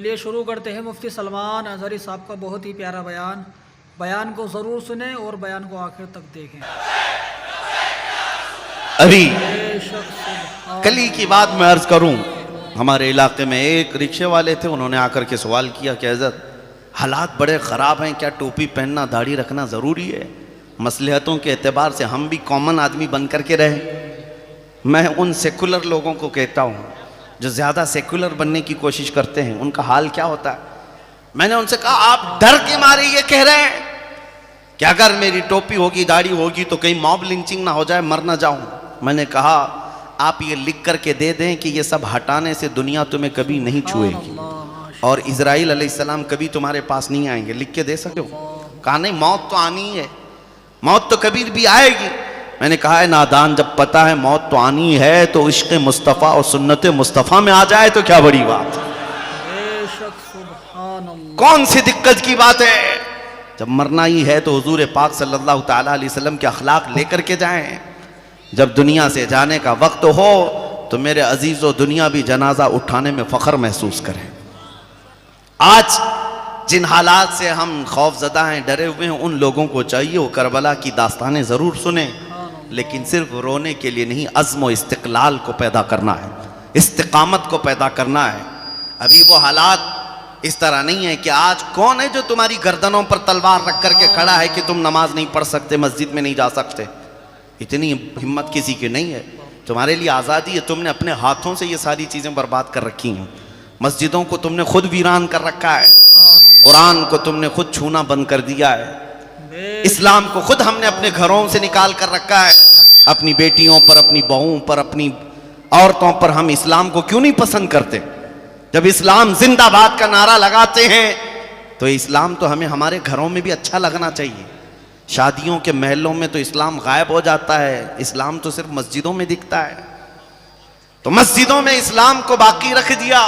चलिए शुरू करते हैं। मुफ्ती सलमान अज़हरी साहब का बहुत ही प्यारा बयान को ज़रूर सुने और बयान को आखिर तक देखें। अभी कल ही की बात मैं अर्ज़ करूं, हमारे इलाके में एक रिक्शे वाले थे, उन्होंने आकर के सवाल किया कि हज़रत हालात बड़े ख़राब हैं, क्या टोपी पहनना दाढ़ी रखना ज़रूरी है? मसलहतों के एतबार से हम भी कॉमन आदमी बन कर के रहे। मैं उन सेकुलर लोगों को कहता हूँ जो ज़्यादा सेकुलर बनने की कोशिश करते हैं, उनका हाल क्या होता है। मैंने उनसे कहा आप डर के मारे ये कह रहे हैं कि अगर मेरी टोपी होगी दाढ़ी होगी तो कहीं मॉब लिंचिंग ना हो जाए, मर ना जाऊं। मैंने कहा आप ये लिख करके दे दें कि ये सब हटाने से दुनिया तुम्हें कभी नहीं छुएगी और इजराइल अलैहिस्सलाम कभी तुम्हारे पास नहीं आएंगे, लिख के दे सकते हो? कहा नहीं, मौत तो आनी है, मौत तो कभी भी आएगी। मैंने कहा है नादान, जब पता है मौत तो आनी है तो इश्क़ मुस्तफ़ा और सुन्नत मुस्तफ़ा में आ जाए तो क्या बड़ी बात है। कौन सी दिक्कत की बात है? जब मरना ही है तो हुजूर पाक सल्लल्लाहु ताला अलैहि वसल्लम के अखलाक लेकर के जाएं। जब दुनिया से जाने का वक्त हो तो मेरे अजीज़ों दुनिया भी जनाजा उठाने में फ़ख्र महसूस करें। आज जिन हालात से हम खौफजदा हैं, डरे हुए हैं, उन लोगों को चाहिए वो करबला की दास्तानें ज़रूर सुने, लेकिन सिर्फ रोने के लिए नहीं, अज़्म व इस्तिक़लाल को पैदा करना है, इस्तिक़ामत को पैदा करना है। अभी वो हालात इस तरह नहीं है कि आज कौन है जो तुम्हारी गर्दनों पर तलवार रख करके खड़ा है कि तुम नमाज नहीं पढ़ सकते, मस्जिद में नहीं जा सकते। इतनी हिम्मत किसी की नहीं है। तुम्हारे लिए आज़ादी है, तुमने अपने हाथों से ये सारी चीज़ें बर्बाद कर रखी हैं। मस्जिदों को तुमने खुद वीरान कर रखा है, कुरान को तुमने खुद छूना बंद कर दिया है, इस्लाम को खुद हमने अपने घरों से निकाल कर रखा है। अपनी बेटियों पर, अपनी बहुओं पर, अपनी औरतों पर हम इस्लाम को क्यों नहीं पसंद करते? जब इस्लाम जिंदाबाद का नारा लगाते हैं तो इस्लाम तो हमें हमारे घरों में भी अच्छा लगना चाहिए। शादियों के महलों में तो इस्लाम गायब हो जाता है, इस्लाम तो सिर्फ मस्जिदों में दिखता है। तो मस्जिदों में इस्लाम को बाकी रख दिया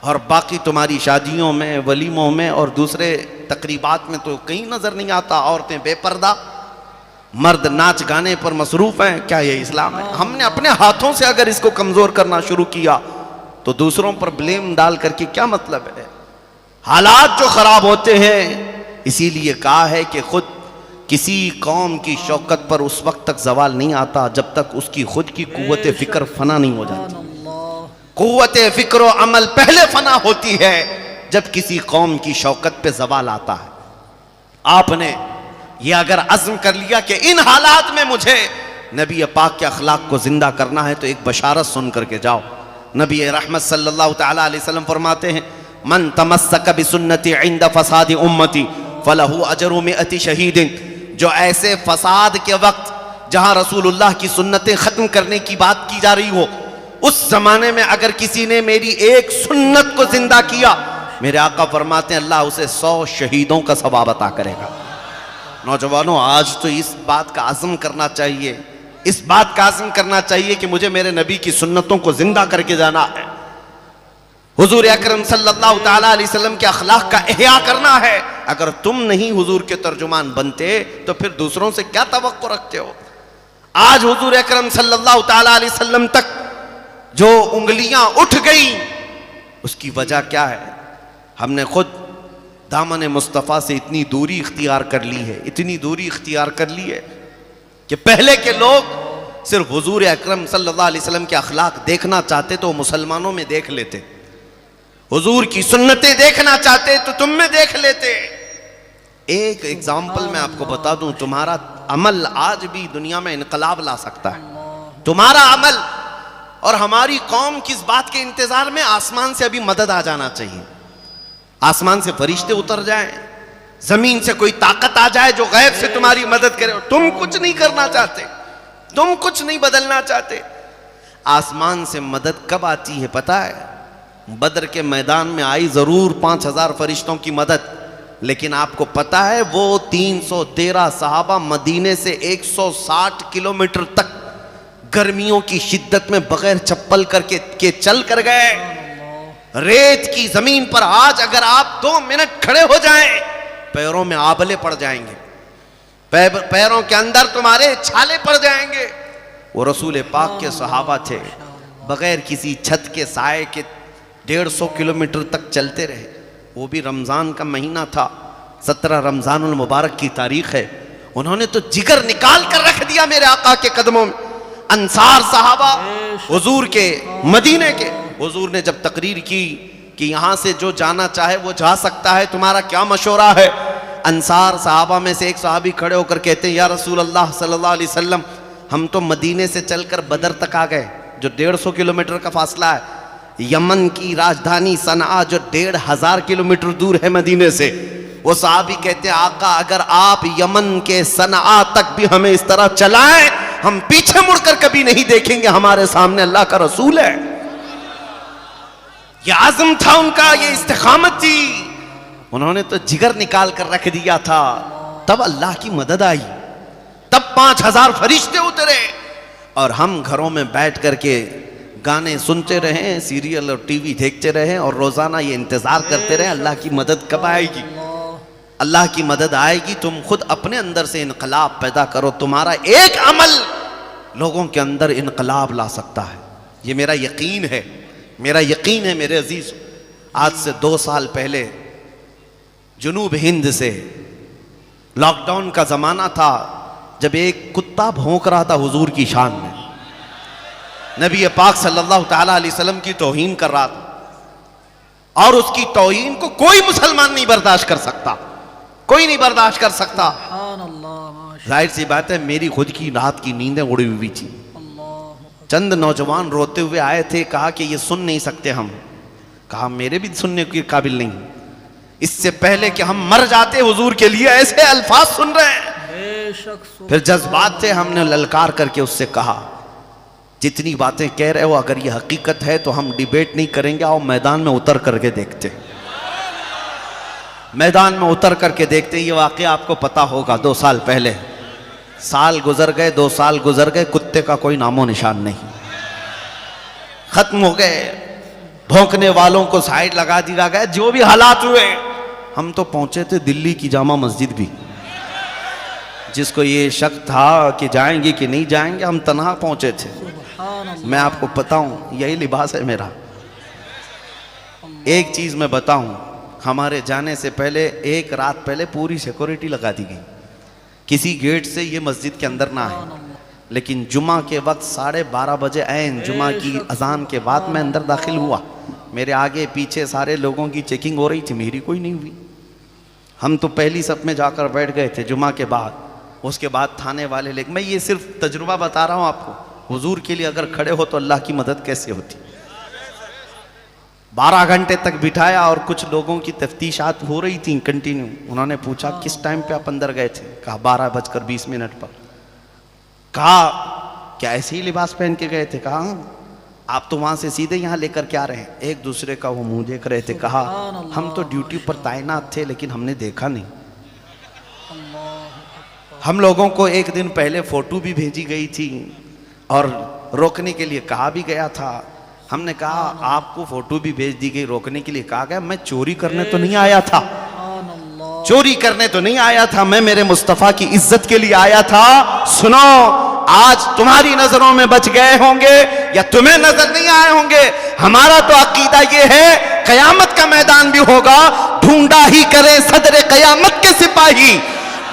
और बाकी तुम्हारी शादियों में, वलीमों में और दूसरे तकरीबात में तो कहीं नजर नहीं आता। औरतें बेपर्दा, मर्द नाच गाने पर मसरूफ हैं। क्या ये इस्लाम है? हमने अपने हाथों से अगर इसको कमजोर करना शुरू किया तो दूसरों पर ब्लेम डाल करके क्या मतलब है? हालात जो खराब होते हैं, इसीलिए कहा है कि खुद किसी कौम की शौकत पर उस वक्त तक जवाल नहीं आता जब तक उसकी खुद की कुव्वत फिक्र फना नहीं हो जाती। कुव्वत फिक्र और अमल पहले फना होती है जब किसी कौम की शौकत पे जवाल आता है। आपने ये अगर अज़्म कर लिया कि इन हालात में मुझे नबी पाक के अखलाक को जिंदा करना है तो एक बशारत सुन करके जाओ। नबी रहमत सल्लल्लाहु ताला अलैहि वसल्लम फरमाते हैं, मन तमस्सक बिसुन्नती इंद फसाद उम्मती फलहु अजरु मिअति शहीदिन। जो ऐसे फसाद के वक्त जहां रसूलुल्लाह की सुन्नतें खत्म करने की बात की जा रही हो, उस जमाने में अगर किसी ने मेरी एक सुन्नत को जिंदा किया, मेरे आका फरमाते हैं अल्लाह उसे 100 शहीदों का सवाब अता करेगा। नौजवानों, आज तो इस बात का आज़म करना चाहिए, इस बात का आज़म करना चाहिए कि मुझे मेरे नबी की सुन्नतों को जिंदा करके जाना है। हुजूर अकरम सल्लल्लाहु ताला अलैहि वसल्लम के अखलाक का इह्या करना है। अगर तुम नहीं हुजूर के तर्जुमान बनते तो फिर दूसरों से क्या तवक्को रखते हो? आज हुजूर अकरम सल्लल्लाहु ताला अलैहि वसल्लम तक जो उंगलियां उठ गई, उसकी वजह क्या है? हमने खुद दामन मुस्तफ़ा से इतनी दूरी इख्तियार कर ली है, इतनी दूरी इख्तियार कर ली है कि पहले के लोग सिर्फ हुजूर अकरम सल्लल्लाहु अलैहि वसल्लम के अखलाक देखना चाहते तो मुसलमानों में देख लेते, हुजूर की सुन्नतें देखना चाहते तो तुम में देख लेते। एक एग्जाम्पल मैं आपको बता दूं, तुम्हारा अमल आज भी दुनिया में इनकलाब ला सकता है। तुम्हारा अमल। और हमारी कौम किस बात के इंतजार में? आसमान से अभी मदद आ जाना चाहिए, आसमान से फरिश्ते उतर जाएं, जमीन से कोई ताकत आ जाए जो गैब से तुम्हारी मदद करे। तुम कुछ नहीं करना चाहते, तुम कुछ नहीं बदलना चाहते। आसमान से मदद कब आती है पता है? बदर के मैदान में आई जरूर 5000 फरिश्तों की मदद, लेकिन आपको पता है वो 313 सहाबा मदीने से 160 किलोमीटर तक गर्मियों की शिद्दत में बगैर चप्पल करके चल कर गए। रेत की जमीन पर आज अगर आप 2 मिनट खड़े हो जाएं, पैरों में आबले पड़ जाएंगे, पैरों के अंदर तुम्हारे छाले पड़ जाएंगे। वो रसूल पाक के सहाबा थे, बगैर किसी छत के साए के 150 किलोमीटर तक चलते रहे। वो भी रमज़ान का महीना था, 17 रमज़ानुल मुबारक की तारीख है। उन्होंने तो जिगर निकाल कर रख दिया मेरे आका के कदमों में। अंसार सहाबा हुजूर के मदीने के, हुजूर ने जब तकरीर की कि यहाँ से जो जाना चाहे वो जा सकता है, तुम्हारा क्या मशवरा है। अंसार सहाबा में से एक सहाबी खड़े होकर कहते हैं, या रसूल अल्लाह सल्लल्लाहु अलैहि वसल्लम, हम तो मदीने से चलकर बदर तक आ गए, जो 150 किलोमीटर का फासला है। यमन की राजधानी सनआ जो 1500 किलोमीटर दूर है मदीने से। वो सहाबी कहते हैं, आका अगर आप यमन के सनआ तक भी हमें इस तरह चलाएं, हम पीछे मुड़कर कभी नहीं देखेंगे, हमारे सामने अल्लाह का रसूल है। ये आज़म था उनका, ये इस्तिकामत थी। उन्होंने तो जिगर निकाल कर रख दिया था। तब अल्लाह की मदद आई, तब 5000 फरिश्ते उतरे और हम घरों में बैठ करके गाने सुनते रहे, सीरियल और टीवी देखते रहे और रोजाना ये इंतजार करते रहे अल्लाह की मदद कब आएगी। अल्लाह की मदद आएगी। तुम खुद अपने अंदर से इनकलाब पैदा करो, तुम्हारा एक अमल लोगों के अंदर इनकलाब ला सकता है। ये मेरा यकीन है, मेरा यकीन है मेरे अजीज। आज से 2 साल पहले जुनूब हिंद से लॉकडाउन का जमाना था, जब एक कुत्ता भौंक रहा था हुजूर की शान में, नबी पाक सल्लल्लाहु ताला अलैहि वसल्लम की तौहीन कर रहा था और उसकी तौहीन को कोई मुसलमान नहीं बर्दाश्त कर सकता, कोई नहीं बर्दाश्त कर सकता। जाहिर सी बात है, मेरी खुद की रात की नींदें उड़ी हुई थी। चंद नौजवान रोते हुए आए थे, कहा कि ये सुन नहीं सकते हम। कहा मेरे भी सुनने के काबिल नहीं, इससे पहले कि हम मर जाते हुजूर के लिए ऐसे अल्फाज सुन रहे हैं। फिर जज्बात थे, हमने ललकार करके उससे कहा, जितनी बातें कह रहे हो अगर ये हकीकत है तो हम डिबेट नहीं करेंगे, आओ मैदान में उतर करके देखते। मैदान में उतर करके देखते। ये वाकया आपको पता होगा, 2 साल पहले। साल गुजर गए, 2 साल गुजर गए, कुत्ते का कोई नामो निशान नहीं, खत्म हो गए। भौंकने वालों को साइड लगा दिया गया। जो भी हालात हुए, हम तो पहुंचे थे दिल्ली की जामा मस्जिद भी, जिसको ये शक था कि जाएंगे कि नहीं जाएंगे, हम तन्हा पहुंचे थे। मैं आपको बताऊं, यही लिबास है मेरा। एक चीज मैं बताऊं, हमारे जाने से पहले 1 रात पहले पूरी सिक्योरिटी लगा दी गई, किसी गेट से ये मस्जिद के अंदर ना आए। लेकिन जुमा के वक्त 12:30 बजे ऐन जुमा की अजान के बाद मैं अंदर दाखिल हुआ। मेरे आगे पीछे सारे लोगों की चेकिंग हो रही थी, मेरी कोई नहीं हुई। हम तो पहली सफ में जाकर बैठ गए थे जुमा के बाद। उसके बाद थाने वाले लेकिन मैं ये सिर्फ तजुर्बा बता रहा हूँ आपको, हुजूर के लिए अगर खड़े हो तो अल्लाह की मदद कैसे होती। 12 घंटे तक बिठाया और कुछ लोगों की तफ्तीशात हो रही थी कंटिन्यू। उन्होंने पूछा किस टाइम पे आप अंदर गए थे, कहा 12:20 पर। कहा क्या ऐसे ही लिबास पहन के गए थे, कहा आप तो वहां से सीधे यहाँ लेकर के आ रहे हैं। एक दूसरे का वो मुंह देख रहे थे। कहा हम तो ड्यूटी पर तैनात थे लेकिन हमने देखा नहीं। हम लोगों को एक दिन पहले फोटो भी भेजी गई थी और रोकने के लिए कहा भी गया था। हमने कहा आपको फोटो भी भेज दी गई, रोकने के लिए कहा गया। मैं चोरी करने तो नहीं आया था, चोरी करने तो नहीं आया था, मैं मेरे मुस्तफ़ा की इज्जत के लिए आया था। सुनो, आज तुम्हारी नजरों में बच गए होंगे या तुम्हें नजर नहीं आए होंगे, हमारा तो अकीदा ये है कयामत का मैदान भी होगा, ढूंढा ही करें सदर कयामत के सिपाही,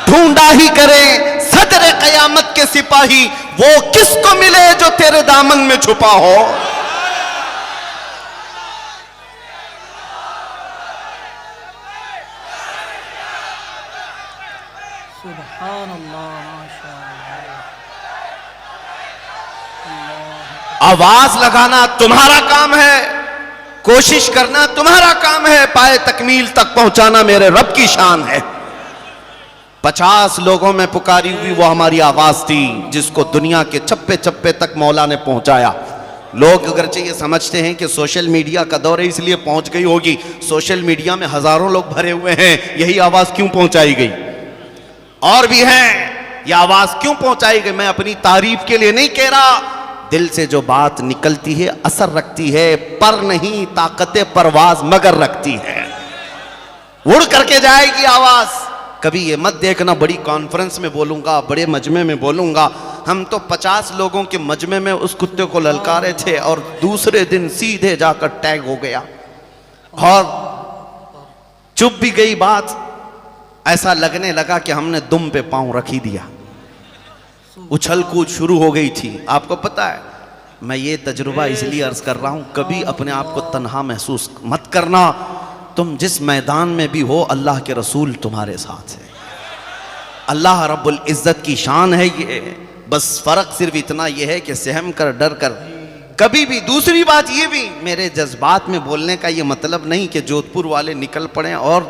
ढूंढा ही करें सदर कयामत के सिपाही, वो किसको मिले जो तेरे दामन में छुपा हो। आवाज लगाना तुम्हारा काम है, कोशिश करना तुम्हारा काम है, पाए तकमील तक पहुंचाना मेरे रब की शान है। 50 लोगों में पुकारी हुई वो हमारी आवाज थी, जिसको दुनिया के चप्पे चप्पे तक मौला ने पहुंचाया। लोग अगरचे ये समझते हैं कि सोशल मीडिया का दौर है इसलिए पहुंच गई होगी, सोशल मीडिया में हजारों लोग भरे हुए हैं, यही आवाज क्यों पहुंचाई गई? और भी हैं, यह आवाज क्यों पहुंचाई गई? मैं अपनी तारीफ के लिए नहीं कह रहा, दिल से जो बात निकलती है असर रखती है, पर नहीं ताकत परवाज मगर रखती है, उड़ करके जाएगी आवाज। कभी ये मत देखना बड़ी कॉन्फ्रेंस में बोलूंगा, बड़े मजमे में बोलूंगा। हम तो 50 लोगों के मजमे में उस कुत्ते को ललकारे थे और दूसरे दिन सीधे जाकर टैग हो गया। और चुप भी गई बात, ऐसा लगने लगा कि हमने दुम पे पांव रख ही दिया, उछल कूद शुरू हो गई थी। आपको पता है, मैं ये तजुर्बा इसलिए अर्ज कर रहा हूं, कभी अपने आप को तन्हा महसूस मत करना। तुम जिस मैदान में भी हो, अल्लाह के रसूल तुम्हारे साथ है, अल्लाह रब्बुल इज्जत की शान है ये। बस फर्क सिर्फ इतना यह है कि सहम कर, डर कर कभी भी। दूसरी बात ये भी, मेरे जज्बात में बोलने का ये मतलब नहीं कि जोधपुर वाले निकल पड़े और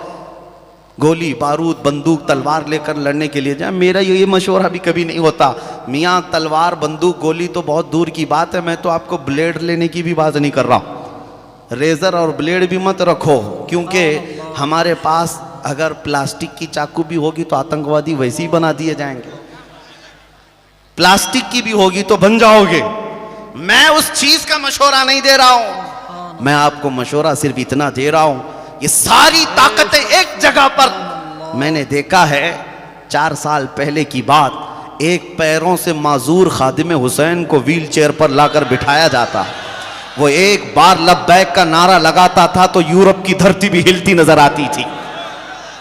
गोली बारूद बंदूक तलवार लेकर लड़ने के लिए जाए। मेरा ये मशवरा भी कभी नहीं होता। मियाँ तलवार बंदूक गोली तो बहुत दूर की बात है, मैं तो आपको ब्लेड लेने की भी बात नहीं कर रहा। रेजर और ब्लेड भी मत रखो, क्योंकि हमारे पास अगर प्लास्टिक की चाकू भी होगी तो आतंकवादी वैसे ही बना दिए जाएंगे, प्लास्टिक की भी होगी तो बन जाओगे। मैं उस चीज का मशवरा नहीं दे रहा हूं, मैं आपको मशवरा सिर्फ इतना दे रहा हूं, ये सारी ताकतें एक जगह पर। मैंने देखा है 4 साल पहले की बात, एक पैरों से माजूर खादिम हुसैन को व्हील चेयर पर लाकर बिठाया जाता, वो एक बार लब्बैक का नारा लगाता था तो यूरोप की धरती भी हिलती नजर आती थी।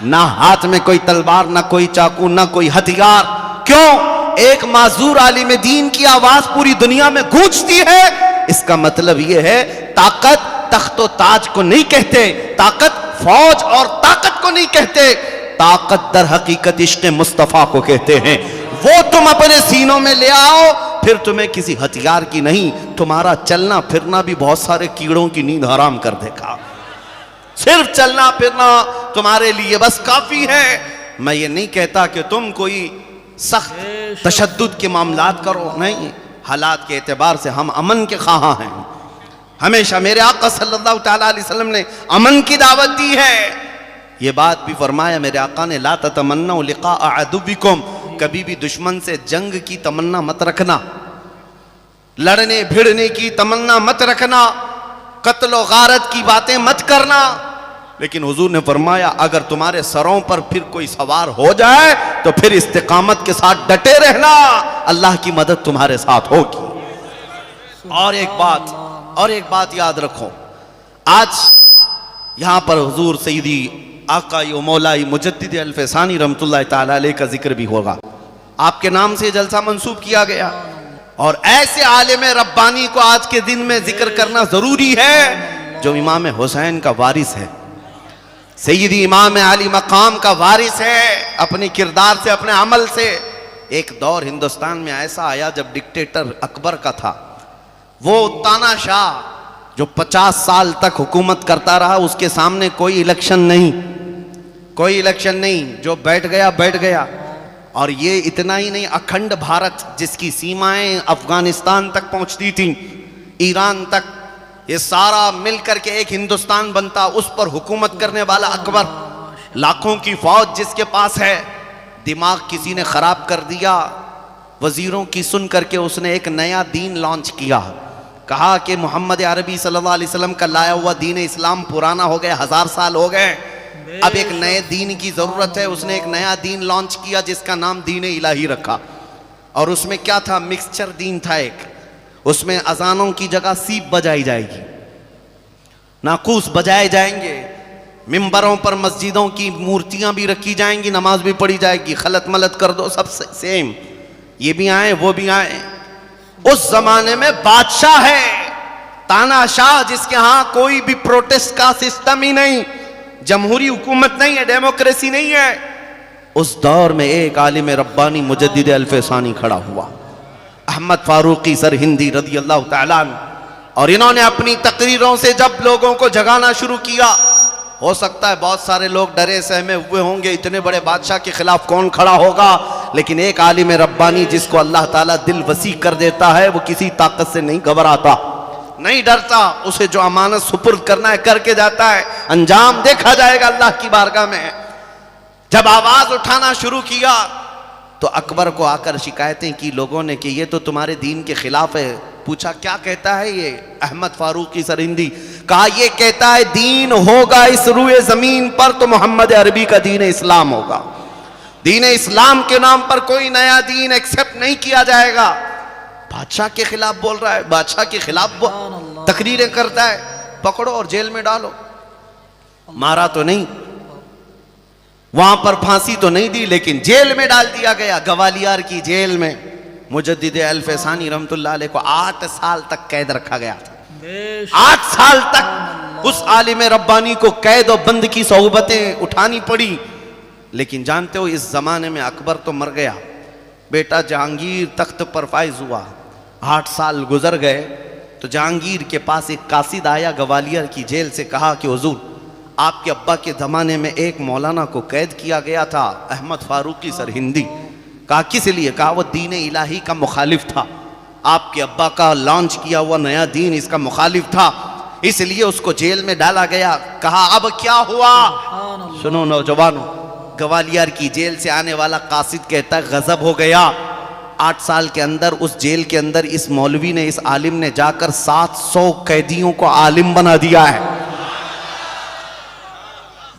ना हाथ में कोई तलवार, ना कोई चाकू, ना कोई हथियार। क्यों? एक माजूर आलिम दीन की आवाज पूरी दुनिया में गूंजती है। इसका मतलब यह है, ताकत तख्तो ताज को नहीं कहते, ताकत फौज और ताकत को नहीं कहते, ताकत दर हकीकत इश्क़ मुस्तफ़ा को कहते हैं। वो तुम अपने सीनों में ले आओ, फिर तुम्हें किसी हथियार की नहीं, तुम्हारा चलना फिरना भी बहुत सारे कीड़ों की नींद हराम कर देगा। सिर्फ चलना फिरना तुम्हारे लिए बस काफी है। मैं ये नहीं कहता कि तुम कोई सख्त तशद्दुद के मामलात करो, नहीं, हालात के एतबार से हम अमन के ख्वाह हैं। हमेशा मेरे आका सल्लल्लाहु तआला अलैहि वसल्लम ने अमन की दावत दी है। ये बात भी फरमाया मेरे आका ने, ला ततमन्नौ लिक़ा अदुव्विकुम, कभी भी दुश्मन से जंग की तमन्ना मत रखना, लड़ने भिड़ने की तमन्ना मत रखना, कत्ल और गारत की बातें मत करना। लेकिन हुजूर ने फरमाया, अगर तुम्हारे सरों पर फिर कोई सवार हो जाए तो फिर इस्तिकामत के साथ डटे रहना, अल्लाह की मदद तुम्हारे साथ होगी। और एक बात याद रखो, आज यहां पर हुजूर सईदी आकाई व मौलाई मुजद्दिद अल-फैसानी रहमतुल्लाह तआला अलैह का जिक्र भी होगा। आपके नाम से जलसा मंसूब किया गया, और ऐसे आलिम रब्बानी को आज के दिन में जिक्र करना जरूरी है जो इमाम हुसैन का वारिस है, सैयदी इमाम अली मकाम का वारिस है, अपने किरदार से, अपने अमल से। एक दौर हिंदुस्तान में ऐसा आया जब डिक्टेटर अकबर का था, वो तानाशाह जो 50 साल तक हुकूमत करता रहा, उसके सामने कोई इलेक्शन नहीं, कोई इलेक्शन नहीं, जो बैठ गया बैठ गया। और ये इतना ही नहीं, अखंड भारत जिसकी सीमाएं अफगानिस्तान तक पहुंचती थी, ईरान तक, ये सारा मिलकर के एक हिंदुस्तान बनता, उस पर हुकूमत करने वाला अकबर, लाखों की फौज जिसके पास है। दिमाग किसी ने खराब कर दिया, वजीरों की सुन करके उसने एक नया दीन लॉन्च किया। कहा कि मोहम्मद अरबी सल्लल्लाहु अलैहि वसल्लम का लाया हुआ दीन इस्लाम पुराना हो गया, 1000 साल हो गए, अब एक नए दीन की जरूरत है। उसने एक नया दीन लॉन्च किया जिसका नाम दीन इलाही रखा। और उसमें क्या था? मिक्सचर दीन था एक। उसमें अजानों की जगह सीप बजाई जाएगी, नाकूस बजाए जाएंगे, मिंबरों पर मस्जिदों की मूर्तियां भी रखी जाएंगी, नमाज भी पढ़ी जाएगी, खलत मलत कर दो सब सेम, ये भी आए वो भी आए। उस जमाने में बादशाह है, तानाशाह, जिसके यहां कोई भी प्रोटेस्ट का सिस्टम ही नहीं, जमहूरी हुकूमत नहीं है, डेमोक्रेसी नहीं है। उस दौर में एक आलिम रब्बानी मुजद्दिद अल-फैसानी खड़ा हुआ, अहमद फारूकी सरहिंदी रज़ी अल्लाह तआला अन्हु, और इन्होंने अपनी तकरीरों से जब लोगों को जगाना शुरू किया, हो सकता है बहुत सारे लोग डरे सहमे हुए होंगे, इतने बड़े बादशाह के खिलाफ कौन खड़ा होगा, लेकिन एक आलिम रब्बानी जिसको अल्लाह ताला दिल वसी कर देता है, वो किसी ताकत से नहीं घबराता, नहीं डरता, उसे जो अमानत सुपुर्द करना है करके जाता है, अंजाम देखा जाएगा अल्लाह की बारगाह में। जब आवाज उठाना शुरू किया तो अकबर को आकर शिकायतें की लोगों ने कि ये तो तुम्हारे दीन के खिलाफ है। पूछा क्या कहता है ये? अहमद फारूकी सरहिंदी, कहा ये कहता है दीन होगा इस रुए जमीन पर तो मोहम्मद अरबी का दीन इस्लाम होगा, दीन इस्लाम के नाम पर कोई नया दीन एक्सेप्ट नहीं किया जाएगा। बादशाह के खिलाफ बोल रहा है, बादशाह के खिलाफ तकरीरें करता है, पकड़ो और जेल में डालो। मारा तो नहीं, वहां पर फांसी तो नहीं दी, लेकिन जेल में डाल दिया गया। ग्वालियर की जेल में मुजद्दिद अल-फैसानी रहमतुल्लाह अलैह को 8 साल तक कैद रखा गया था। 8 साल तक उस आलिम रब्बानी को कैद और बंद की सोहबतें उठानी पड़ी। लेकिन जानते हो, इस जमाने में अकबर तो मर गया, बेटा जहांगीर तख्त पर फाइज हुआ। 8 साल गुजर गए तो जहांगीर के पास एक कासिद आया ग्वालियर की जेल से, कहा कि हुजूर, आपके अब्बा के ज़माने में एक मौलाना को कैद किया गया था, अहमद फारूकी सरहिंदी। कहा किस लिए? कहा वो दीन इलाही का मुखालिफ था, आपके अब्बा का लॉन्च किया हुआ नया दीन इसका मुखालिफ था, इसलिए उसको जेल में डाला गया। कहा अब क्या हुआ? सुनो नौजवानों, ग्वालियर की जेल से आने वाला कासिद कहता है गजब हो गया। 8 साल के अंदर उस जेल के अंदर इस मौलवी ने, इस आलिम ने जाकर 700 कैदियों को आलिम बना दिया है।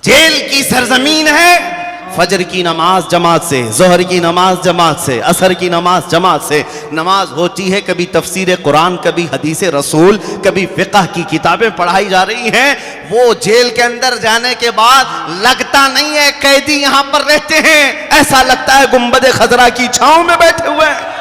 जेल की सरजमीन है, फजर की नमाज जमात से, जोहर की नमाज जमात से, असर की नमाज जमात से नमाज होती है, कभी तफसीर कुरान, कभी हदीस रसूल, कभी फिक़ह की किताबें पढ़ाई जा रही हैं। वो जेल के अंदर जाने के बाद लगता नहीं है कैदी यहां पर रहते हैं, ऐसा लगता है गुंबद खजरा की छांव में बैठे हुए हैं।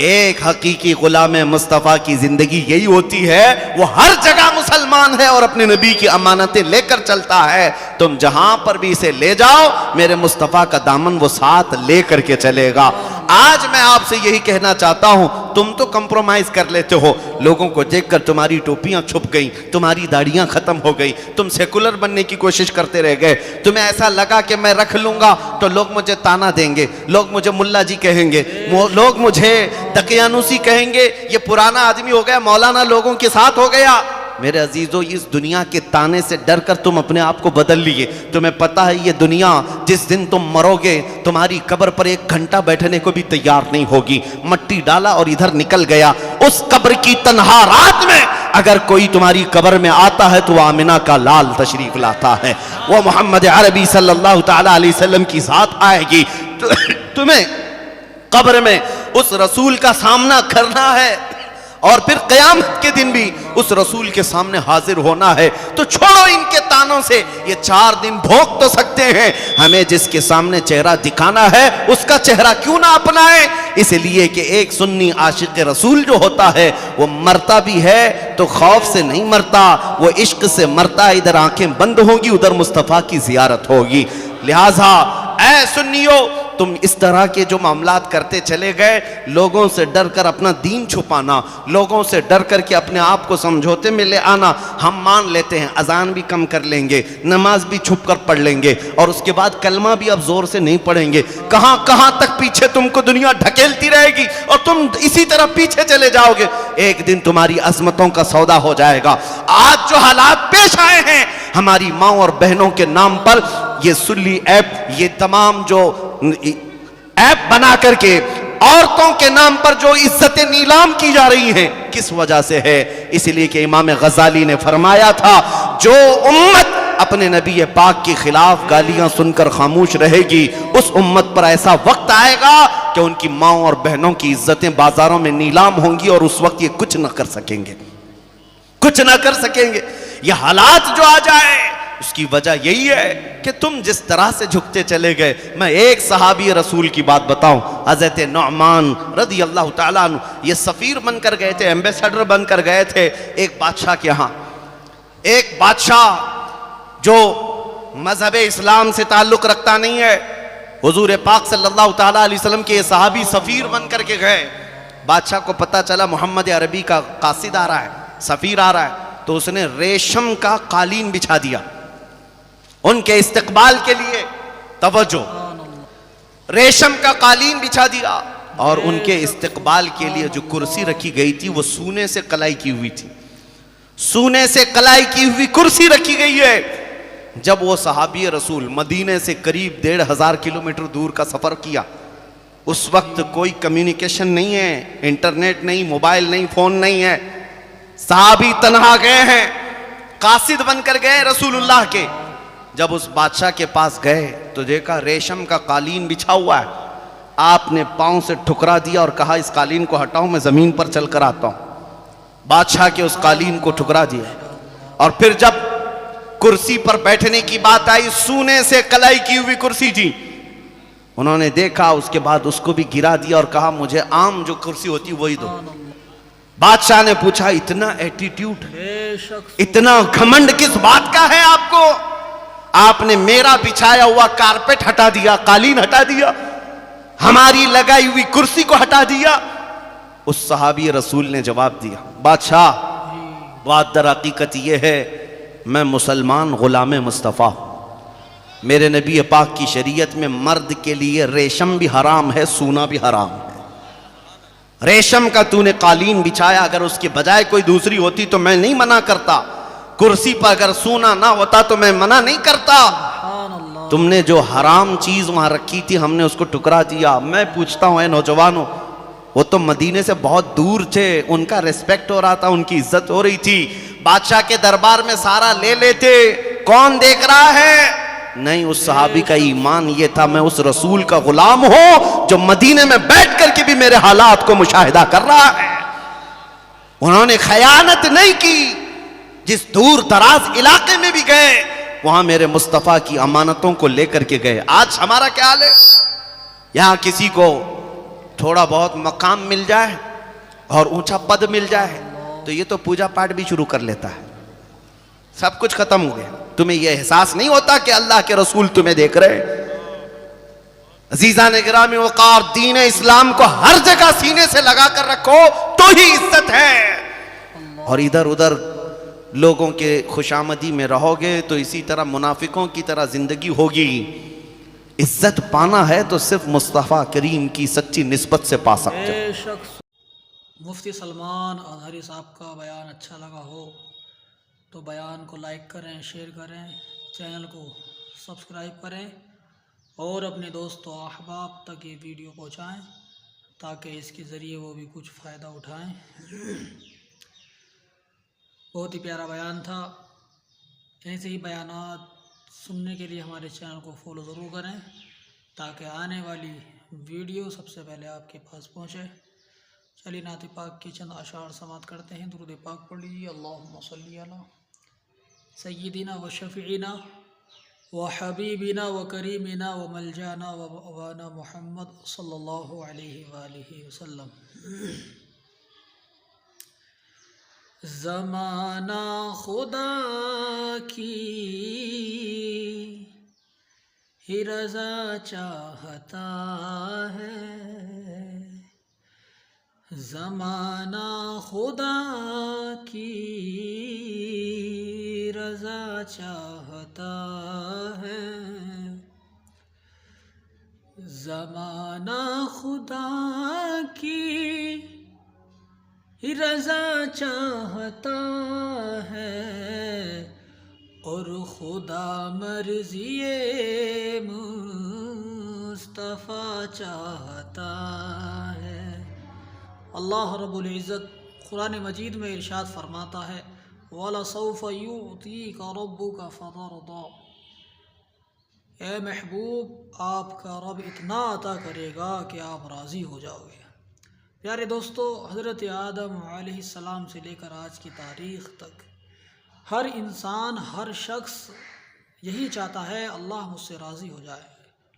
एक हकीकी गुलाम मुस्तफ़ा की जिंदगी यही होती है, वो हर जगह मुसलमान है और अपने नबी की अमानतें लेकर चलता है। तुम जहां पर भी इसे ले जाओ, मेरे मुस्तफ़ा का दामन वो साथ लेकर के चलेगा। आज मैं आपसे यही कहना चाहता हूं, तुम तो कंप्रोमाइज कर लेते हो, लोगों को देखकर तुम्हारी टोपियां छुप गई, तुम्हारी दाढ़ियां खत्म हो गई, तुम सेकुलर बनने की कोशिश करते रह गए। तुम्हें ऐसा लगा कि मैं रख लूंगा तो लोग मुझे ताना देंगे, लोग मुझे मुल्ला जी कहेंगे, लोग मुझे तकियानुसी कहेंगे, ये पुराना आदमी हो गया, मौलाना लोगों के साथ हो गया। मेरे अजीजों, इस दुनिया के ताने से डर कर तुम अपने आप को बदल लिए। तुम्हें पता है ये दुनिया जिस दिन तुम मरोगे, तुम्हारी कब्र पर 1 घंटा बैठने को भी तैयार नहीं होगी। मट्टी डाला और इधर निकल गया। उस कब्र की तन्हा रात में अगर कोई तुम्हारी कब्र में आता है तो आमिना का लाल तशरीफ लाता है, वो मोहम्मद अरबी सल्लल्लाहु ताला अलैहि वसल्लम की साथ आएगी। तुम्हें कब्र में उस रसूल का सामना करना है और फिर क़यामत के दिन भी उस रसूल के सामने हाजिर होना है। तो छोड़ो इनके तानों से, ये 4 दिन भोग तो सकते हैं, हमें जिसके सामने चेहरा दिखाना है उसका चेहरा क्यों ना अपनाए। इसलिए कि एक सुन्नी आशिक रसूल जो होता है वो मरता भी है तो खौफ से नहीं मरता, वो इश्क से मरता। इधर आंखें बंद होगी, उधर मुस्तफ़ा की जियारत होगी। लिहाजा ऐ सुन्नियों, तुम इस तरह के जो मामलात करते चले गए, लोगों से डर कर अपना दीन छुपाना, लोगों से डर कर के अपने आप को समझौते में ले आना। हम मान लेते हैं अजान भी कम कर लेंगे, नमाज भी छुप कर पढ़ लेंगे और उसके बाद कलमा भी अब जोर से नहीं पढ़ेंगे। कहां कहां तक पीछे तुमको दुनिया ढकेलती रहेगी और तुम इसी तरह पीछे चले जाओगे। एक दिन तुम्हारी अजमतों का सौदा हो जाएगा। आज जो हालात पेश आए हैं हमारी माँ और बहनों के नाम पर, ये सुल्ली ऐप, ये तमाम जो ऐप बना करके औरतों के नाम पर जो इज्जतें नीलाम की जा रही हैं, किस वजह से है? इसलिए कि इमाम गजाली ने फरमाया था, जो उम्मत अपने नबी पाक के खिलाफ गालियां सुनकर खामोश रहेगी, उस उम्मत पर ऐसा वक्त आएगा कि उनकी माँ और बहनों की इज्जतें बाजारों में नीलाम होंगी और उस वक्त ये कुछ ना कर सकेंगे, कुछ ना कर सकेंगे। ये हालात जो आ जाए उसकी वजह यही है कि तुम जिस तरह से झुकते चले गए। मैं एक सहाबी रसूल की बात बताऊं, हज़रत नुअमान रज़ी अल्लाह ताला अन्हु, ये सफ़ीर बनकर गए थे, एम्बेसडर बनकर गए थे एक बादशाह के यहाँ। एक बादशाह जो मजहब इस्लाम से ताल्लुक़ रखता नहीं है, हुजूर पाक सल्लल्लाहु ताला अलैहि वसल्लम के ये सहाबी सफ़ीर बन करके गए। बादशाह को पता चला मोहम्मद अरबी का कासिद आ रहा है, सफ़ीर आ रहा है, तो उसने रेशम का कालीन बिछा दिया उनके इस्तकबाल के लिए। तवज्जो, रेशम का कालीन बिछा दिया और उनके इस्तकबाल के लिए जो कुर्सी रखी गई थी वो सोने से कलाई की हुई थी, सोने से कलाई की हुई कुर्सी रखी गई है। जब वो सहाबी रसूल मदीने से करीब 1500 किलोमीटर दूर का सफर किया, उस वक्त कोई कम्युनिकेशन नहीं है, इंटरनेट नहीं, मोबाइल नहीं, फोन नहीं है। सहाबी तन्हा गए हैं, कासिद बनकर गए रसूलुल्लाह के। जब उस बादशाह के पास गए तो देखा रेशम का कालीन बिछा हुआ है। आपने पांव से ठुकरा दिया और कहा इस कालीन को हटाओ, मैं जमीन पर चल कर आता हूं। बादशाह के उस कालीन को ठुकरा दिया और फिर जब कुर्सी पर बैठने की बात आई, सोने से कलाई की हुई कुर्सी थी। उन्होंने देखा, उसके बाद उसको भी गिरा दिया और कहा मुझे आम जो कुर्सी होती वही दो। बादशाह ने पूछा इतना एटीट्यूड, इतना घमंड किस बात का है आपको? आपने मेरा बिछाया हुआ कारपेट हटा दिया, कालीन हटा दिया, हमारी लगाई हुई कुर्सी को हटा दिया। उस सहाबी रसूल ने जवाब दिया, बादशाह बात दर हकीकत यह है, मैं मुसलमान गुलाम मुस्तफ़ा हूं। मेरे नबी पाक की शरीयत में मर्द के लिए रेशम भी हराम है, सोना भी हराम है। रेशम का तूने कालीन बिछाया, अगर उसके बजाय कोई दूसरी होती तो मैं नहीं मना करता। कुर्सी पर अगर सोना ना होता तो मैं मना नहीं करता। तुमने जो हराम चीज वहां रखी थी, हमने उसको टुकरा दिया। मैं पूछता हूं नौजवानों, वो तो मदीने से बहुत दूर थे, उनका रिस्पेक्ट हो रहा था, उनकी इज्जत हो रही थी। बादशाह के दरबार में सारा ले लेते, कौन देख रहा है? नहीं, उस सहाबी का ईमान ये था, मैं उस रसूल का गुलाम हूं जो मदीने में बैठ करके भी मेरे हालात को मुशाहिदा कर रहा है। उन्होंने खयानत नहीं की। जिस दूर दराज इलाके में भी गए, वहां मेरे मुस्तफा की अमानतों को लेकर के गए। आज हमारा क्या हाल है? यहां किसी को थोड़ा बहुत मकाम मिल जाए और ऊंचा पद मिल जाए तो ये तो पूजा पाठ भी शुरू कर लेता है। सब कुछ खत्म हो गया। तुम्हें यह एहसास नहीं होता कि अल्लाह के रसूल तुम्हें देख रहे? अजीजा ने गिरामी वकार, दीन इस्लाम को हर जगह सीने से लगा कर रखो तो ही इज्जत है। और इधर उधर लोगों के खुशामदी में रहोगे तो इसी तरह मुनाफिकों की तरह जिंदगी होगी। इज्जत पाना है तो सिर्फ मुस्तफ़ा करीम की सच्ची निस्बत से पा सकते हो। मुफ्ती सलमान अज़हरी साहब का बयान अच्छा लगा हो तो बयान को लाइक करें, शेयर करें, चैनल को सब्सक्राइब करें और अपने दोस्तों अहबाब तक ये वीडियो पहुंचाएं ताकि इसके ज़रिए वो भी कुछ फ़ायदा उठाएं। बहुत ही प्यारा बयान था। ऐसे ही बयानात सुनने के लिए हमारे चैनल को फॉलो ज़रूर करें ताकि आने वाली वीडियो सबसे पहले आपके पास पहुंचे। चलिए नात पाक के चंद अशार समात करते हैं। दुरूद पाक पढ़ लीजिए। अल्लाहुम्मा सल्ली अला सय्यिदिना व शफ़ीना व हबीबिना व करीमिना व मलजाना व मवाना मुहम्मद सल्लल्लाहु अलैहि वालिहि वसल्लम। ज़माना खुदा की ही रज़ा चाहता है, ज़माना खुदा की रज़ा चाहता है, ज़माना खुदा की रज़ा चाहता है और खुदा मर्ज़िए मुस्तफ़ा चाहता है। अल्लाह रब्बुल इज़्ज़त कुरान मजीद में इरशाद फरमाता है, वलसौफ युअतीका रब्बुका फतरदा। ए महबूब, आपका रब इतना अता करेगा कि आप राज़ी हो जाओगे। प्यारे दोस्तों, हज़रत आदम अलैहिस्सलाम से लेकर आज की तारीख़ तक हर इंसान, हर शख्स यही चाहता है अल्लाह मुझसे राज़ी हो जाए।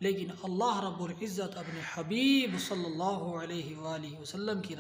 लेकिन अल्लाह रब्बुल इज़्ज़त अपने हबीब सल्लल्लाहु अलैहि वसल्लम की